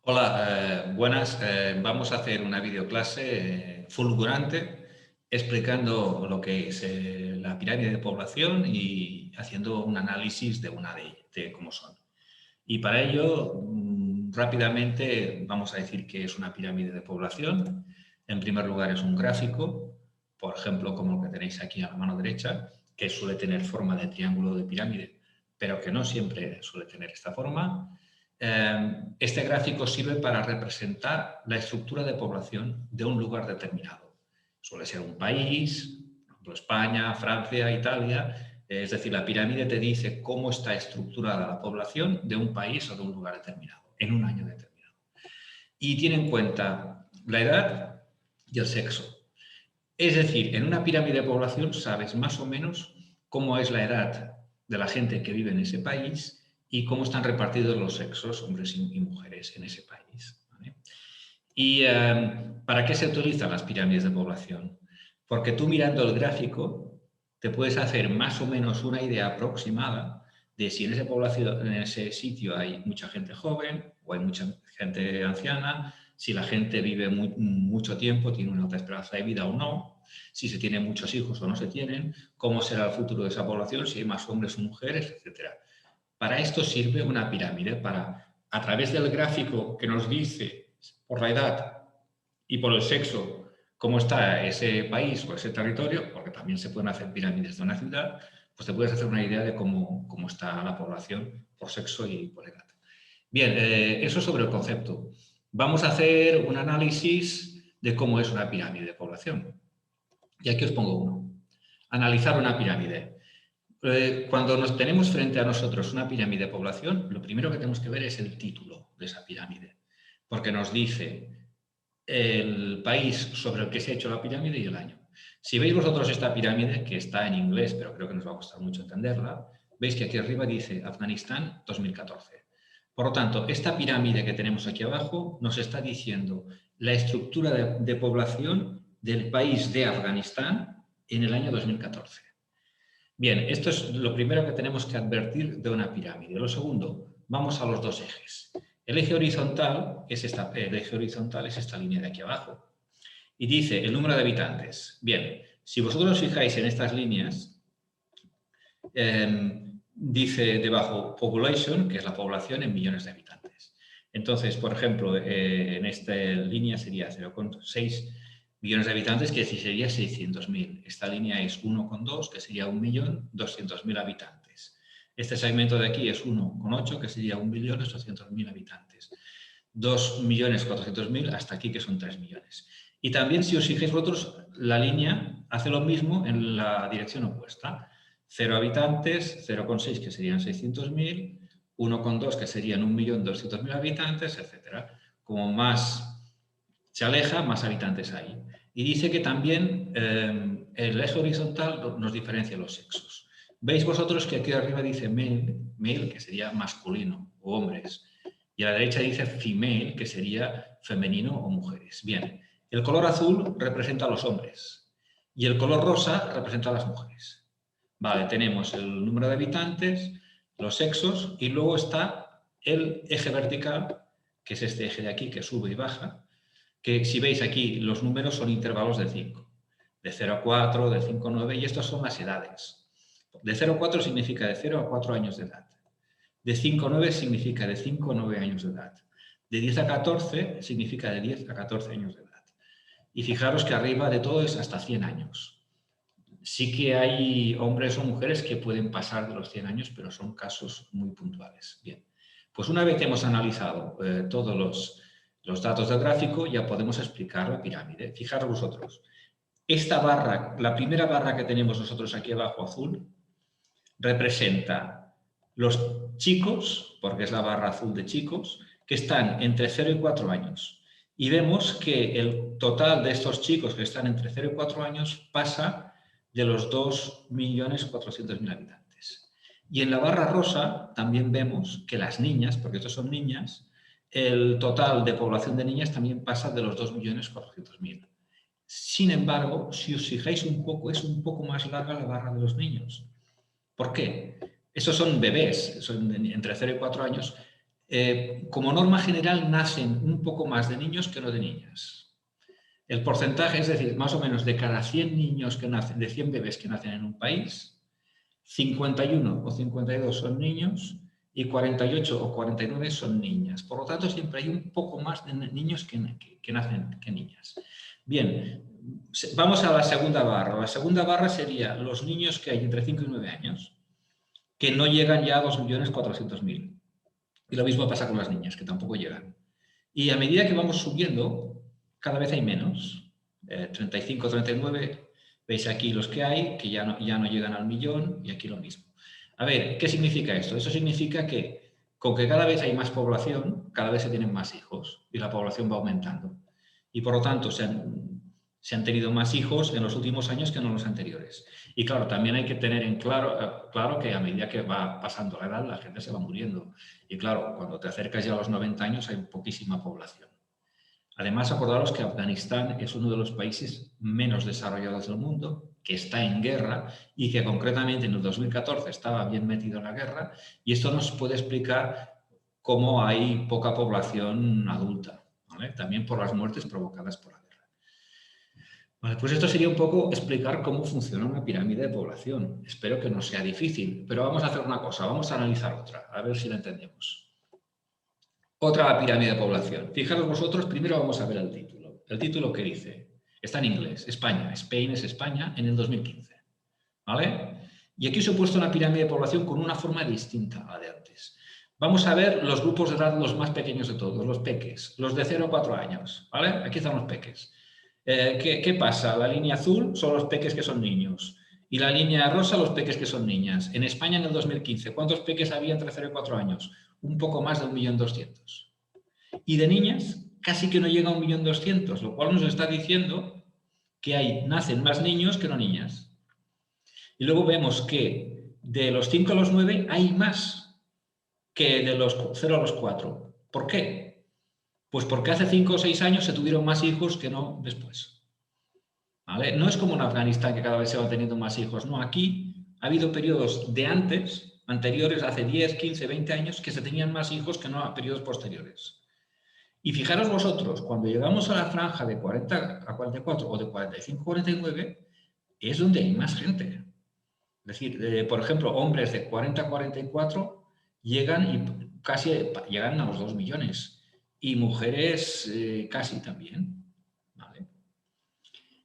Hola, buenas. Vamos a hacer una videoclase fulgurante explicando lo que es la pirámide de población y haciendo un análisis de de cómo son. Y para ello, rápidamente vamos a decir que es una pirámide de población. En primer lugar, es un gráfico, por ejemplo, como el que tenéis aquí a la mano derecha, que suele tener forma de triángulo de pirámide, pero que no siempre suele tener esta forma. Este gráfico sirve para representar la estructura de población de un lugar determinado. Suele ser un país, por ejemplo, España, Francia, Italia. Es decir, la pirámide te dice cómo está estructurada la población de un país o de un lugar determinado, en un año determinado. Y tiene en cuenta la edad y el sexo. Es decir, en una pirámide de población sabes más o menos cómo es la edad de la gente que vive en ese país y cómo están repartidos los sexos, hombres y mujeres, en ese país. ¿Vale? ¿Y para qué se utilizan las pirámides de población? Porque tú mirando el gráfico te puedes hacer más o menos una idea aproximada de si en esa población, en ese sitio hay mucha gente joven o hay mucha gente anciana, si la gente vive mucho tiempo, tiene una alta esperanza de vida o no, si se tienen muchos hijos o no se tienen, cómo será el futuro de esa población, si hay más hombres o mujeres, etc. Para esto sirve una pirámide, para, a través del gráfico que nos dice por la edad y por el sexo cómo está ese país o ese territorio, porque también se pueden hacer pirámides de una ciudad, pues te puedes hacer una idea de cómo está la población por sexo y por edad. Bien, eso sobre el concepto. Vamos a hacer un análisis de cómo es una pirámide de población. Y aquí os pongo uno. Analizar una pirámide. Cuando nos tenemos frente a nosotros una pirámide de población, lo primero que tenemos que ver es el título de esa pirámide, porque nos dice el país sobre el que se ha hecho la pirámide y el año. Si veis vosotros esta pirámide, que está en inglés, pero creo que nos va a costar mucho entenderla, veis que aquí arriba dice Afganistán 2014. Por lo tanto, esta pirámide que tenemos aquí abajo nos está diciendo la estructura de población del país de Afganistán en el año 2014. Bien, esto es lo primero que tenemos que advertir de una pirámide. Lo segundo, vamos a los dos ejes. El eje horizontal el eje horizontal es esta línea de aquí abajo. Y dice el número de habitantes. Bien, si vosotros os fijáis en estas líneas, dice debajo population, que es la población en millones de habitantes. Entonces, por ejemplo, en esta línea sería 0,6 millones de habitantes, que sería 600.000. Esta línea es 1,2, que sería 1.200.000 habitantes. Este segmento de aquí es 1,8, que sería 1.800.000 habitantes. 2.400.000 hasta aquí, que son 3 millones. Y también, si os fijáis vosotros, la línea hace lo mismo en la dirección opuesta. 0 habitantes, 0,6 que serían 600.000, 1,2 que serían 1.200.000 habitantes, etc. Como más se aleja, más habitantes hay. Y dice que también el eje horizontal nos diferencia los sexos. Veis vosotros que aquí arriba dice male, que sería masculino o hombres, y a la derecha dice female, que sería femenino o mujeres. Bien, el color azul representa a los hombres y el color rosa representa a las mujeres. Vale, tenemos el número de habitantes, los sexos y luego está el eje vertical, que es este eje de aquí que sube y baja, que si veis aquí los números son intervalos de 5, de 0 a 4, de 5 a 9, y estas son las edades. De 0 a 4 significa de 0 a 4 años de edad. De 5 a 9 significa de 5 a 9 años de edad. De 10 a 14 significa de 10 a 14 años de edad. Y fijaros que arriba de todo es hasta 100 años. Sí que hay hombres o mujeres que pueden pasar de los 100 años, pero son casos muy puntuales. Bien, pues una vez que hemos analizado todos los datos del gráfico, ya podemos explicar la pirámide. Fijaros vosotros, esta barra, la primera barra que tenemos nosotros aquí abajo azul, representa los chicos, porque es la barra azul de chicos, que están entre 0 y 4 años. Y vemos que el total de estos chicos que están entre 0 y 4 años pasa de los 2.400.000 habitantes. Y en la barra rosa también vemos que las niñas, porque estos son niñas, el total de población de niñas también pasa de los 2.400.000. Sin embargo, si os fijáis un poco, es un poco más larga la barra de los niños. ¿Por qué? Esos son bebés, son entre 0 y 4 años. como norma general nacen un poco más de niños que no de niñas. El porcentaje, es decir, más o menos de cada 100 niños que nacen, de 100 bebés que nacen en un país, 51 o 52 son niños y 48 o 49 son niñas. Por lo tanto, siempre hay un poco más de niños que nacen que niñas. Bien, vamos a la segunda barra. La segunda barra sería los niños que hay entre 5 y 9 años, que no llegan ya a 2.400.000. Y lo mismo pasa con las niñas, que tampoco llegan. Y a medida que vamos subiendo, cada vez hay menos. 35, 39, veis aquí los que hay, que ya no llegan al millón, y aquí lo mismo. A ver, ¿qué significa esto? Eso significa que con que cada vez hay más población, cada vez se tienen más hijos, y la población va aumentando. Y por lo tanto, se han tenido más hijos en los últimos años que en los anteriores. Y claro, también hay que tener en claro que a medida que va pasando la edad, la gente se va muriendo. Y claro, cuando te acercas ya a los 90 años hay poquísima población. Además, acordaros que Afganistán es uno de los países menos desarrollados del mundo, que está en guerra y que concretamente en el 2014 estaba bien metido en la guerra, y esto nos puede explicar cómo hay poca población adulta, ¿vale? También por las muertes provocadas por la guerra. Vale, pues esto sería un poco explicar cómo funciona una pirámide de población. Espero que no sea difícil, pero vamos a hacer una cosa, vamos a analizar otra, a ver si la entendemos. Otra pirámide de población. Fijaros vosotros, primero vamos a ver el título. El título que dice, está en inglés, España, Spain es España en el 2015. ¿Vale? Y aquí os he puesto una pirámide de población con una forma distinta a la de antes. Vamos a ver los grupos de edad los más pequeños de todos, los peques, los de 0 a 4 años. ¿Vale? Aquí están los peques. ¿Qué pasa? La línea azul son los peques que son niños y la línea rosa los peques que son niñas. En España en el 2015, ¿cuántos peques había entre 0 y 4 años? Un poco más de 1.200.000. Y de niñas casi que no llega a 1.200.000, lo cual nos está diciendo que nacen más niños que no niñas. Y luego vemos que de los 5 a los 9 hay más que de los 0 a los 4. ¿Por qué? Pues porque hace 5 o 6 años se tuvieron más hijos que no después. ¿Vale? No es como en Afganistán, que cada vez se van teniendo más hijos. No, aquí ha habido periodos de anteriores, hace 10, 15, 20 años, que se tenían más hijos que no a periodos posteriores. Y fijaros vosotros, cuando llegamos a la franja de 40 a 44 o de 45 a 49, es donde hay más gente. Es decir, por ejemplo, hombres de 40 a 44 llegan a los 2 millones. Y mujeres casi también. ¿Vale?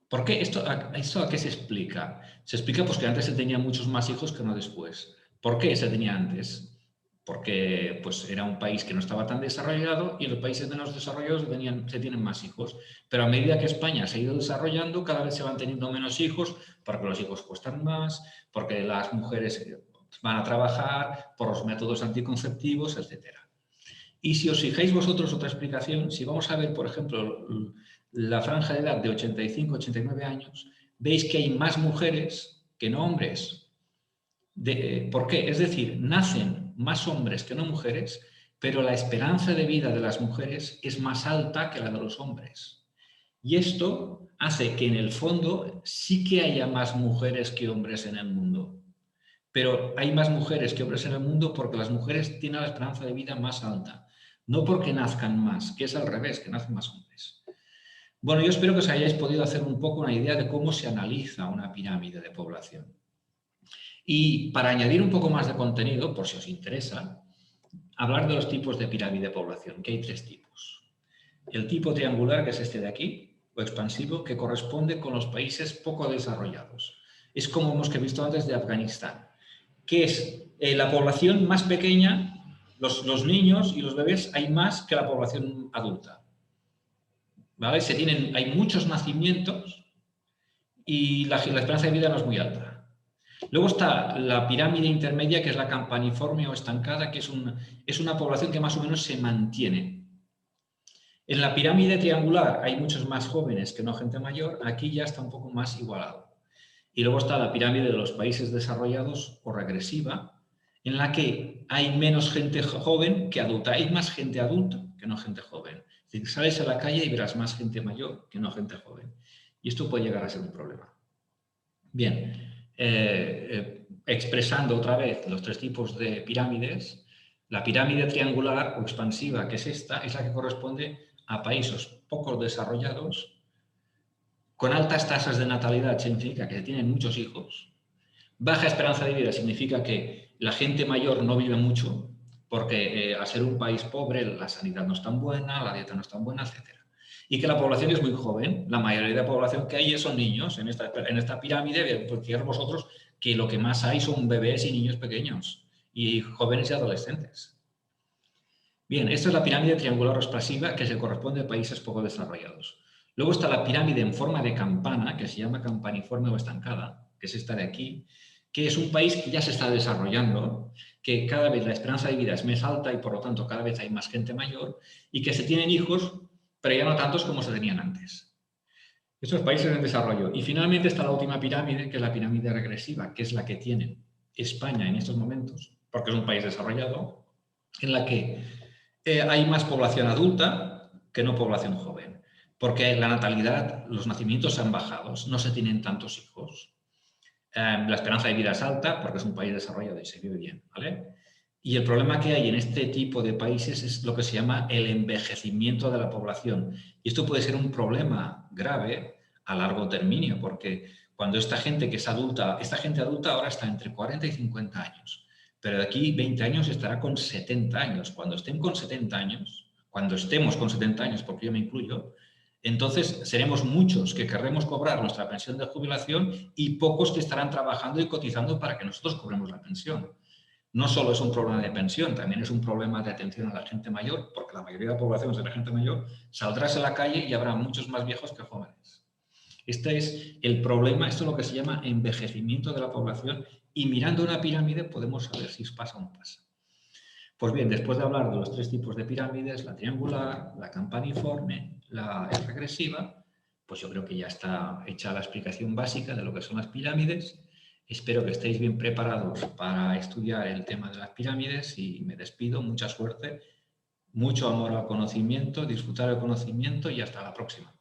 ¿Por qué? ¿Esto a qué se explica? Se explica pues, que antes se tenían muchos más hijos que no después. ¿Por qué se tenía antes? Porque pues, era un país que no estaba tan desarrollado y los países menos desarrollados se tienen más hijos. Pero a medida que España se ha ido desarrollando, cada vez se van teniendo menos hijos, porque los hijos cuestan más, porque las mujeres van a trabajar, por los métodos anticonceptivos, etcétera. Y si os fijáis vosotros otra explicación, si vamos a ver, por ejemplo, la franja de edad de 85 a 89 años, veis que hay más mujeres que no hombres. ¿Por qué? Es decir, nacen más hombres que no mujeres, pero la esperanza de vida de las mujeres es más alta que la de los hombres. Y esto hace que en el fondo sí que haya más mujeres que hombres en el mundo. Pero hay más mujeres que hombres en el mundo porque las mujeres tienen la esperanza de vida más alta. No porque nazcan más, que es al revés, que nacen más hombres. Bueno, yo espero que os hayáis podido hacer un poco una idea de cómo se analiza una pirámide de población. Y para añadir un poco más de contenido, por si os interesa, hablar de los tipos de pirámide de población, que hay 3 tipos. El tipo triangular, que es este de aquí, o expansivo, que corresponde con los países poco desarrollados. Es como hemos visto antes de Afganistán, que es la población más pequeña. Los niños y los bebés hay más que la población adulta. ¿Vale? Hay muchos nacimientos y la esperanza de vida no es muy alta. Luego está la pirámide intermedia, que es la campaniforme o estancada, que es una población que más o menos se mantiene. En la pirámide triangular hay muchos más jóvenes que no gente mayor, aquí ya está un poco más igualado. Y luego está la pirámide de los países desarrollados o regresiva, en la que hay menos gente joven que adulta. Hay más gente adulta que no gente joven. Es decir, sales a la calle y verás más gente mayor que no gente joven. Y esto puede llegar a ser un problema. Bien, expresando otra vez los 3 tipos de pirámides, La pirámide triangular o expansiva, que es esta, es la que corresponde a países poco desarrollados, con altas tasas de natalidad, significa que tienen muchos hijos. Baja esperanza de vida significa que la gente mayor no vive mucho, porque al ser un país pobre la sanidad no es tan buena, la dieta no es tan buena, etc. Y que la población es muy joven. La mayoría de la población que hay son niños. En esta pirámide, pues fijaros vosotros que lo que más hay son bebés y niños pequeños, y jóvenes y adolescentes. Bien, esta es la pirámide triangular o expansiva que se corresponde a países poco desarrollados. Luego está la pirámide en forma de campana, que se llama campaniforme o estancada, que es esta de aquí, que es un país que ya se está desarrollando, que cada vez la esperanza de vida es más alta y por lo tanto cada vez hay más gente mayor y que se tienen hijos, pero ya no tantos como se tenían antes. Estos países en desarrollo. Y finalmente está la última pirámide, que es la pirámide regresiva, que es la que tiene España en estos momentos, porque es un país desarrollado, en la que hay más población adulta que no población joven, porque la natalidad, los nacimientos han bajado, no se tienen tantos hijos. La esperanza de vida es alta porque es un país desarrollado y se vive bien, ¿vale? Y el problema que hay en este tipo de países es lo que se llama el envejecimiento de la población. Y esto puede ser un problema grave a largo término, porque cuando esta gente que es adulta, esta gente adulta ahora está entre 40 y 50 años, pero de aquí 20 años estará con 70 años. Cuando estén con 70 años, cuando estemos con 70 años, porque yo me incluyo, entonces seremos muchos que querremos cobrar nuestra pensión de jubilación y pocos que estarán trabajando y cotizando para que nosotros cobremos la pensión. No solo es un problema de pensión, también es un problema de atención a la gente mayor, porque la mayoría de la población es de la gente mayor, saldrás a la calle y habrá muchos más viejos que jóvenes. Este es el problema, esto es lo que se llama envejecimiento de la población, y mirando una pirámide podemos saber si pasa o no pasa. Pues bien, después de hablar de los tres tipos de pirámides, la triangular, la campaniforme, la regresiva, pues yo creo que ya está hecha la explicación básica de lo que son las pirámides. Espero que estéis bien preparados para estudiar el tema de las pirámides y me despido. Mucha suerte, mucho amor al conocimiento, disfrutar el conocimiento y hasta la próxima.